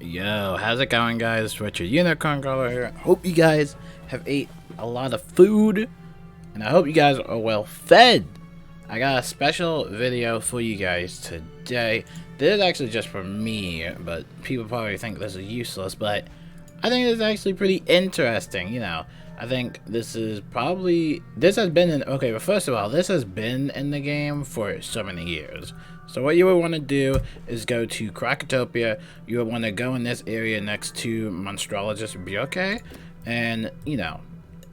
Yo, how's it going, guys? Richard Unicorn Color here. Hope you guys have ate a lot of food, and I hope you guys are well fed. I got a special video for you guys today. This is actually just for me, but people probably think this is useless, but I think this is actually pretty interesting, you know. I think this has been in, okay, but first of all, this has been in the game for so many years. So what you would want to do is go to Krakatopia. You would want to go in this area next to Monstrologist Bjorke, and, you know,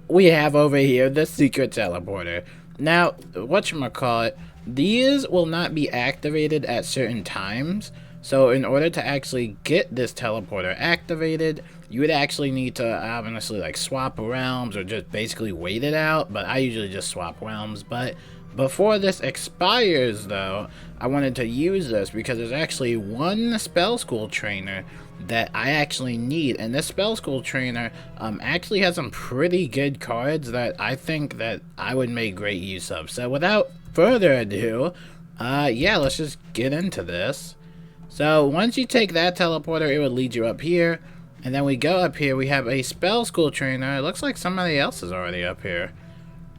we have over here the secret teleporter. Now, whatchamacallit, these will not be activated at certain times. So in order to actually get this teleporter activated, you would actually need to honestly like swap realms or just basically wait it out, but I usually just swap realms. But before this expires though, I wanted to use this because there's actually one spell school trainer that I actually need, and this spell school trainer actually has some pretty good cards that I think that I would make great use of. So without further ado, yeah, let's just get into this. So once you take that teleporter, it would lead you up here, and then we go up here, we have a spell school trainer. It looks like somebody else is already up here.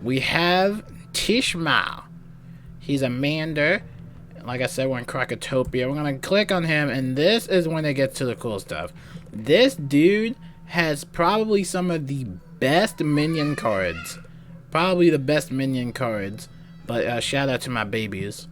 We have Tishma. He's a Mander. Like I said, we're in Krakatopia. We're gonna click on him, and this is when it gets to the cool stuff. This dude has probably some of the best minion cards. Probably the best minion cards. But shout out to my babies.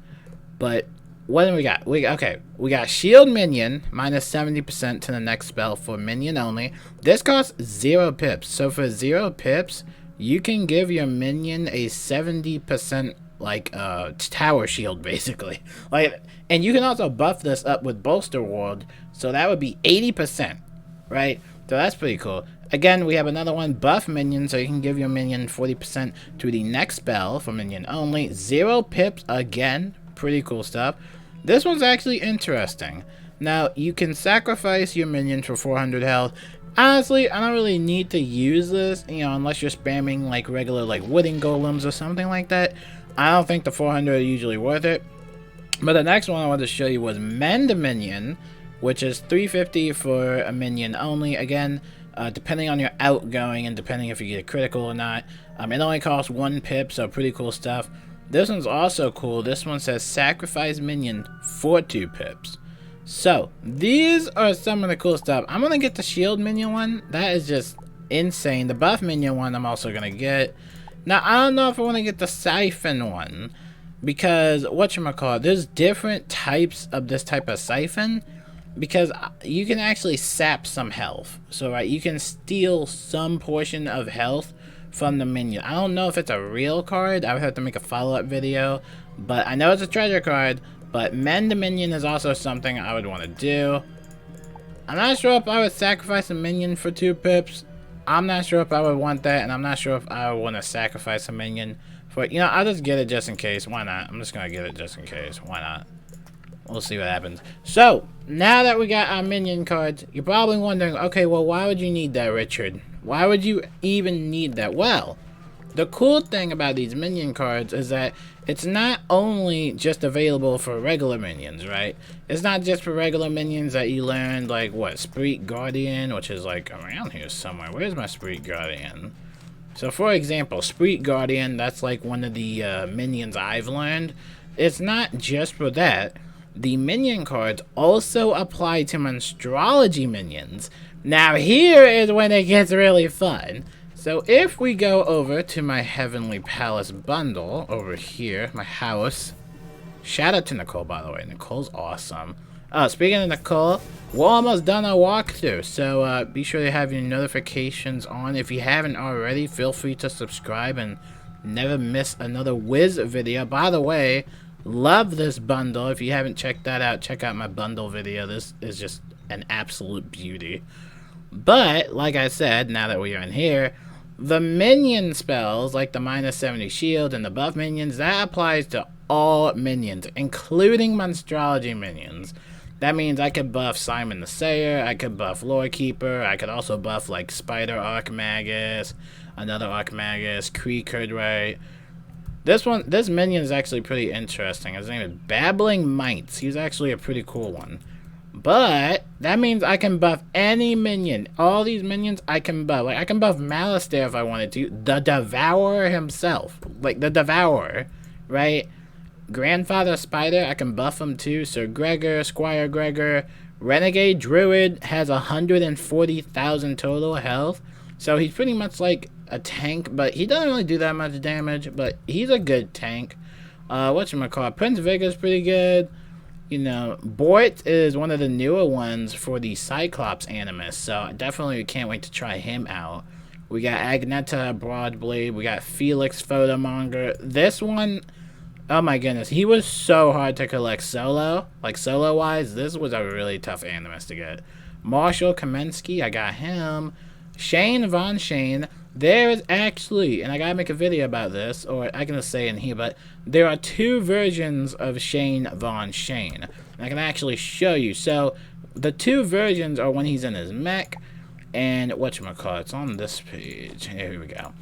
But what do we got? We got Shield Minion, minus 70% to the next spell for Minion only. This costs 0 pips. So for 0 pips, you can give your Minion a 70% like tower shield, basically. Like, and you can also buff this up with Bolster Ward, so that would be 80%, right? So that's pretty cool. Again, we have another one, Buff Minion, so you can give your Minion 40% to the next spell for Minion only. 0 pips again. Pretty cool stuff. This one's actually interesting. Now, you can sacrifice your minion for 400 health. Honestly, I don't really need to use this, you know, unless you're spamming like regular like wooden golems or something like that. I don't think the 400 are usually worth it. But the next one I wanted to show you was Mend Minion, which is 350 for a minion only. Again, depending on your outgoing and depending if you get a critical or not. It only costs 1 pip, so pretty cool stuff. This one's also cool. This one says sacrifice minion for 2 pips. So these are some of the cool stuff. I'm gonna get the shield minion one. That is just insane. The buff minion one I'm also gonna get. Now I don't know if I want to get the siphon one, because whatchamacallit, there's different types of this type of siphon, because you can actually sap some health. So right, you can steal some portion of health from the minion. I don't know if it's a real card. I would have to make a follow-up video, but I know it's a treasure card. But Mend the Minion is also something I would want to do. I'm not sure if I would sacrifice a minion for 2 pips. I'm not sure if I would want that, and I'm not sure if I would want to sacrifice a minion for, you know, I'll just get it just in case. Why not? I'm just gonna get it just in case. Why not? We'll see what happens. So now that we got our minion cards, you're probably wondering, okay, well, why would you need that, Richard? Why would you even need that? Well, the cool thing about these minion cards is that it's not only just available for regular minions, right? It's not just for regular minions that you learned, like, what, Spirit Guardian, which is, like, around here somewhere. Where's my Spirit Guardian? So, for example, Spirit Guardian, that's, like, one of the minions I've learned. It's not just for that. The minion cards also apply to Monstrology minions. Now here is when it gets really fun. So if we go over to my Heavenly Palace bundle over here, my house. Shout out to Nicole, by the way. Nicole's awesome. Speaking of Nicole, we're almost done our walkthrough. So be sure to have your notifications on. If you haven't already, feel free to subscribe and never miss another Wiz video. By the way, love this bundle. If you haven't checked that out, check out my bundle video. This is just an absolute beauty. But, like I said, now that we are in here, the minion spells, like the minus 70 shield and the buff minions, that applies to all minions, including Monstrology minions. That means I could buff Simon the Sayer, I could buff Lorekeeper, I could also buff, like, Spider Archmagus, another Archmagus, Kree Kurdray. This minion is actually pretty interesting. His name is Babbling Mites. He's actually a pretty cool one. But that means I can buff any minion. All these minions I can buff. Like, I can buff Malistaire if I wanted to. The Devourer himself. Like, the Devourer, right? Grandfather Spider, I can buff him too. Sir Gregor, Squire Gregor. Renegade Druid has 140,000 total health. So he's pretty much like a tank, but he doesn't really do that much damage. But he's a good tank. Whatchamacallit? Prince Viga's pretty good. You know, Bort is one of the newer ones for the Cyclops Animus, so I definitely can't wait to try him out. We got Agneta Broadblade, we got Felix Photomonger. This one, oh my goodness, he was so hard to collect solo. Like, solo-wise, this was a really tough Animus to get. Marshall Kamensky, I got him. Shane Von Shane. There is actually, and I gotta make a video about this, or I can just say in here, but there are two versions of Shane Von Shane. And I can actually show you. So, the two versions are when he's in his mech, and whatchamacallit, it's on this page. Here we go.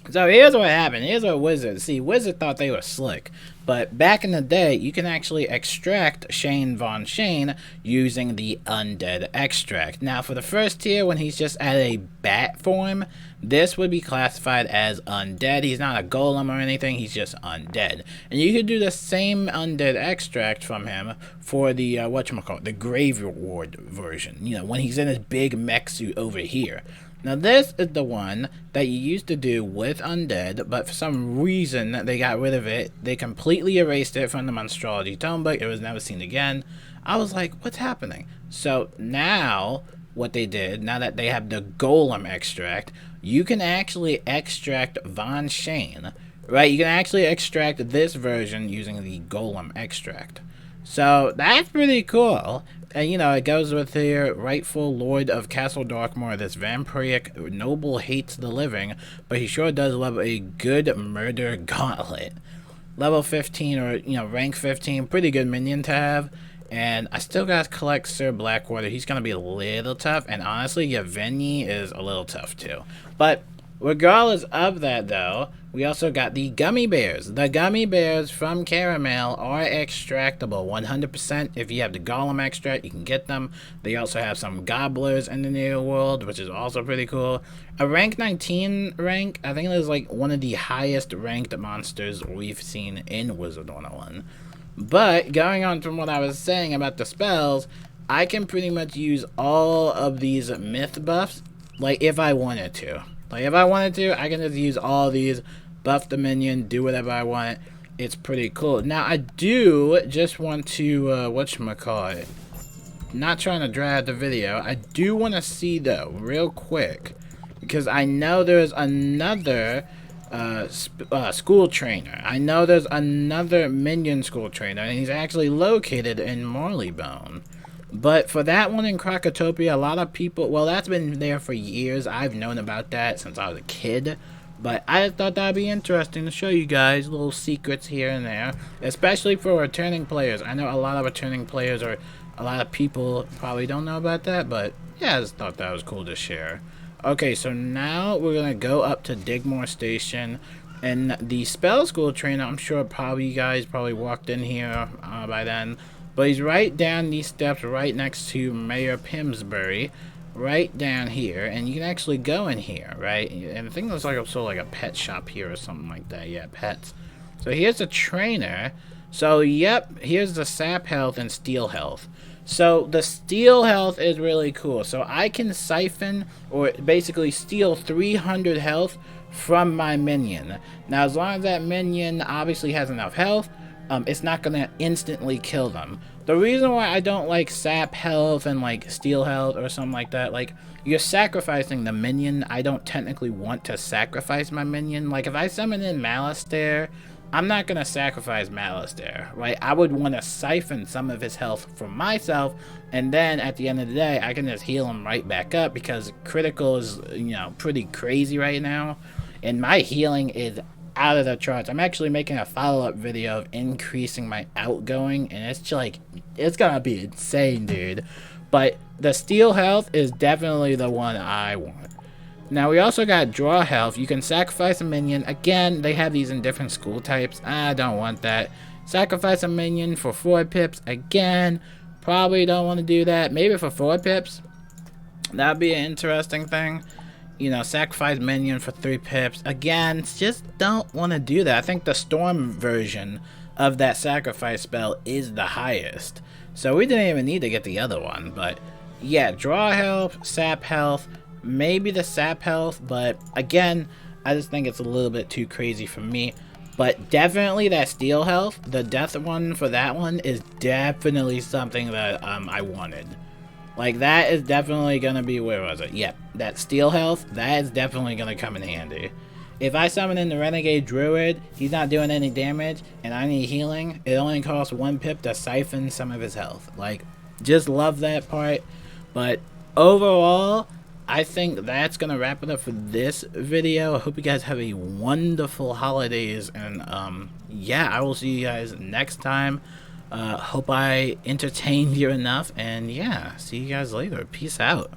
So here's what happened. Here's what Wizard. See, Wizard thought they were slick. But back in the day, you can actually extract Shane Von Shane using the Undead Extract. Now, for the first tier, when he's just at a bat form, this would be classified as Undead. He's not a golem or anything. He's just Undead. And you could do the same Undead Extract from him for the, whatchamacallit, the Grave Reward version. You know, when he's in his big mech suit over here. Now, this is the one that you used to do with Undead, but for some reason, they got rid of it. They completely erased it from the Monstrology Tomebook. It was never seen again. I was like, what's happening? So now, what they did, now that they have the Golem Extract, you can actually extract Von Shane, right? You can actually extract this version using the Golem Extract. So, that's pretty cool. And, you know, it goes with their rightful Lord of Castle Darkmoor. This vampiric noble hates the living, but he sure does love a good murder gauntlet. Level 15, or, you know, rank 15, pretty good minion to have. And I still gotta collect Sir Blackwater. He's gonna be a little tough, and honestly, Yevgeny is a little tough too. But regardless of that, though, we also got the Gummy Bears. The Gummy Bears from Caramel are extractable 100%. If you have the Golem Extract, you can get them. They also have some Gobblers in the New World, which is also pretty cool. A rank 19 rank, I think it is like one of the highest ranked monsters we've seen in Wizard101. But, going on from what I was saying about the spells, I can pretty much use all of these myth buffs, like, if I wanted to. Like, if I wanted to, I can just use all these, buff the minion, do whatever I want. It's pretty cool. Now, I do just want to, whatchamacallit, not trying to drag the video. I do want to see, though, real quick, because I know there's another school trainer. I know there's another minion school trainer, and he's actually located in Marleybone. But for that one in Krakatopia, a lot of people, well, that's been there for years. I've known about that since I was a kid. But I thought that would be interesting to show you guys little secrets here and there, especially for returning players. I know a lot of returning players, or a lot of people probably don't know about that, but yeah, I just thought that was cool to share. Okay, so now we're going to go up to Digmore Station, and the spell school trainer, I'm sure you guys probably walked in here by then. But he's right down these steps, right next to Mayor Pimsbury, right down here, and you can actually go in here, right? And I think there's like also like a pet shop here or something like that. Yeah, pets. So here's the trainer. So yep, here's the sap health and steel health. So the steel health is really cool. So I can siphon, or basically steal 300 health from my minion. Now, as long as that minion obviously has enough health, it's not going to instantly kill them. The reason why I don't like sap health and like steel health or something like that, like, you're sacrificing the minion. I don't technically want to sacrifice my minion. Like, if I summon in Malistaire, I'm not going to sacrifice Malistaire, right? I would want to siphon some of his health for myself, and then at the end of the day, I can just heal him right back up, because critical is, you know, pretty crazy right now, and my healing is out of the charts. I'm actually making a follow-up video of increasing my outgoing, and it's just like, it's gonna be insane, dude. But the steel health is definitely the one I want. Now, we also got draw health. You can sacrifice a minion. Again, they have these in different school types. I don't want that. Sacrifice a minion for 4 pips. Again, Probably don't want to do that. Maybe for 4 pips. That'd be an interesting thing. You know, sacrifice minion for 3 pips. Again, just don't want to do that. I think the storm version of that sacrifice spell is the highest. So we didn't even need to get the other one. But yeah, draw health, sap health, maybe the sap health. But again, I just think it's a little bit too crazy for me. But definitely that steel health, the death one for that one is definitely something that I wanted. Like, that is definitely gonna be, where was it? Yep, that steel health, that is definitely gonna come in handy. If I summon in the Renegade Druid, he's not doing any damage, and I need healing, it only costs 1 pip to siphon some of his health. Like, just love that part. But overall, I think that's gonna wrap it up for this video. I hope you guys have a wonderful holidays, and yeah, I will see you guys next time. Hope I entertained you enough, and yeah, see you guys later. Peace out.